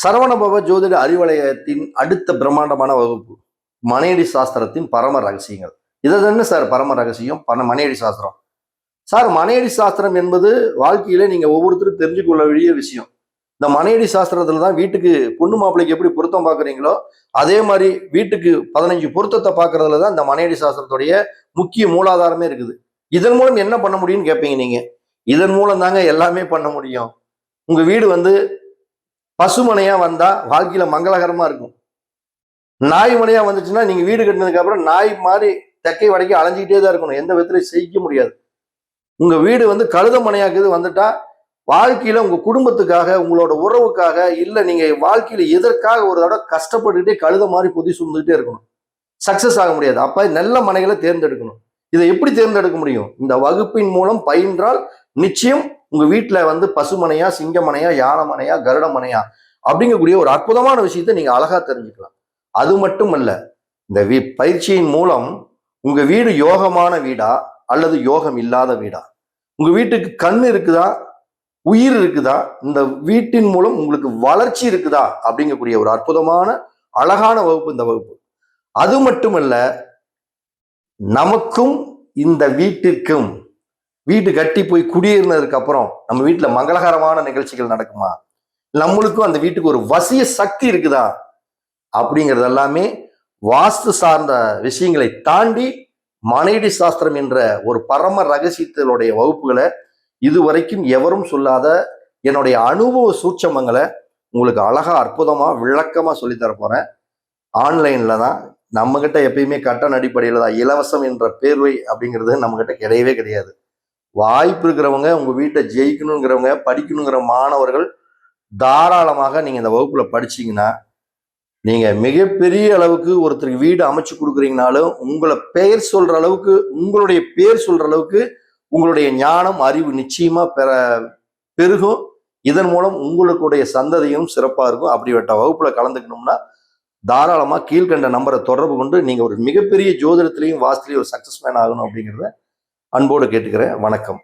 சரவணபவ ஜோதிட அறிவலயத்தின் அடுத்த பிரம்மாண்டமான வகுப்பு மனையடி சாஸ்திரத்தின் பரம ரகசியங்கள். இது என்ன சார் பரம ரகசியம்? மனையடி சாஸ்திரம் சார். மனையடி சாஸ்திரம் என்பது வாழ்க்கையில நீங்க ஒவ்வொருத்தரும் தெரிஞ்சுக்கொள்ள வேண்டிய விஷயம். இந்த மனையடி சாஸ்திரத்துல தான் வீட்டுக்கு பொண்ணு மாப்பிள்ளைக்கு எப்படி பொருத்தம் பார்க்குறீங்களோ அதே மாதிரி வீட்டுக்கு 15 பொருத்தத்தை பார்க்கறதுல தான் இந்த மனையடி சாஸ்திரத்துடைய முக்கிய மூலாதாரமே இருக்குது. இதன் மூலம் என்ன பண்ண முடியும்னு கேட்பீங்க நீங்க. இதன் மூலம் தாங்க எல்லாமே பண்ண முடியும். உங்க வீடு பசுமனையா வந்தா வாழ்க்கையில மங்களகரமா இருக்கும். நாய் மனையா வந்துச்சுன்னா நீங்க வீடு கட்டினதுக்கு அப்புறம் நாய் மாதிரி தெக்கை வடக்கே அலைஞ்சிக்கிட்டே தான் இருக்கணும். எந்த விதத்திலையும் செய்ய முடியாது. உங்க வீடு கழுத மனையாக்குது வந்துட்டா வாழ்க்கையில உங்க குடும்பத்துக்காக, உங்களோட உறவுக்காக, இல்ல நீங்க வாழ்க்கையில எதற்காக ஒரு தடவை கஷ்டப்பட்டுக்கிட்டே கழுத மாதிரி பொதி சுமந்துகிட்டே இருக்கணும். சக்சஸ் ஆக முடியாது. அப்ப நல்ல மனைகளை தேர்ந்தெடுக்கணும். இதை எப்படி தேர்ந்தெடுக்க முடியும்? இந்த வகுப்பின் மூலம் பயின்றால் நிச்சயம் உங்க வீட்டுல பசுமனையா, சிங்கமனையா, யானமனையா, கருடமனையா அப்படிங்கக்கூடிய ஒரு அற்புதமான விஷயத்தை நீங்க அழகா தெரிஞ்சுக்கலாம். அது மட்டும் அல்ல, இந்த பயிற்சியின் மூலம் உங்க வீடு யோகமான வீடா அல்லது யோகம் இல்லாத வீடா, உங்க வீட்டுக்கு கண் இருக்குதா, உயிர் இருக்குதா, இந்த வீட்டின் மூலம் உங்களுக்கு வளர்ச்சி இருக்குதா அப்படிங்கக்கூடிய ஒரு அற்புதமான அழகான வகுப்பு இந்த வகுப்பு. அது மட்டுமல்ல, நமக்கும் இந்த வீட்டிற்கும் வீடு கட்டி போய் குடியேறினதுக்கு அப்புறம் நம்ம வீட்டுல மங்களகரமான நிகழ்ச்சிகள் நடக்குமா, நம்மளுக்கும் அந்த வீட்டுக்கு ஒரு வசிய சக்தி இருக்குதா அப்படிங்கிறது எல்லாமே வாஸ்து சார்ந்த விஷயங்களை தாண்டி மனையடி சாஸ்திரம் என்ற ஒரு பரம ரகசியத்தினுடைய வகுப்புகளை இதுவரைக்கும் எவரும் சொல்லாத என்னுடைய அனுபவ சூட்சமங்களை உங்களுக்கு அழகா அற்புதமா விளக்கமா சொல்லித்தர போறேன். ஆன்லைன்ல தான். நம்ம கிட்ட எப்பயுமே கட்டண அடிப்படையில தான். இலவசம் என்ற பேர்வை அப்படிங்கிறது நம்ம கிட்ட கிடையவே கிடையாது. வாய்ப்பு இருக்கிறவங்க, உங்க வீட்டை ஜெயிக்கணுங்கிறவங்க, படிக்கணுங்கிற மாணவர்கள் தாராளமாக நீங்க இந்த வகுப்புல படிச்சீங்கன்னா நீங்க மிகப்பெரிய அளவுக்கு ஒருத்தருக்கு வீடு அமைச்சு கொடுக்குறீங்கனாலும் உங்களை பெயர் சொல்ற அளவுக்கு, உங்களுடைய பேர் சொல்ற அளவுக்கு உங்களுடைய ஞானம், அறிவு நிச்சயமா பெருகும். இதன் மூலம் உங்களுடைய சந்ததியும் சிறப்பா இருக்கும். அப்படிப்பட்ட வகுப்புல கலந்துக்கணும்னா தாராளமா கீழ்கண்ட நம்பரை தொடர்பு கொண்டு நீங்க ஒரு மிகப்பெரிய ஜோதிடத்திலையும் வாஸ்துலையும் ஒரு சக்சஸ் மேன் ஆகணும் அப்படிங்கிறத அன்போடு கேட்டுக்கிறேன். வணக்கம்.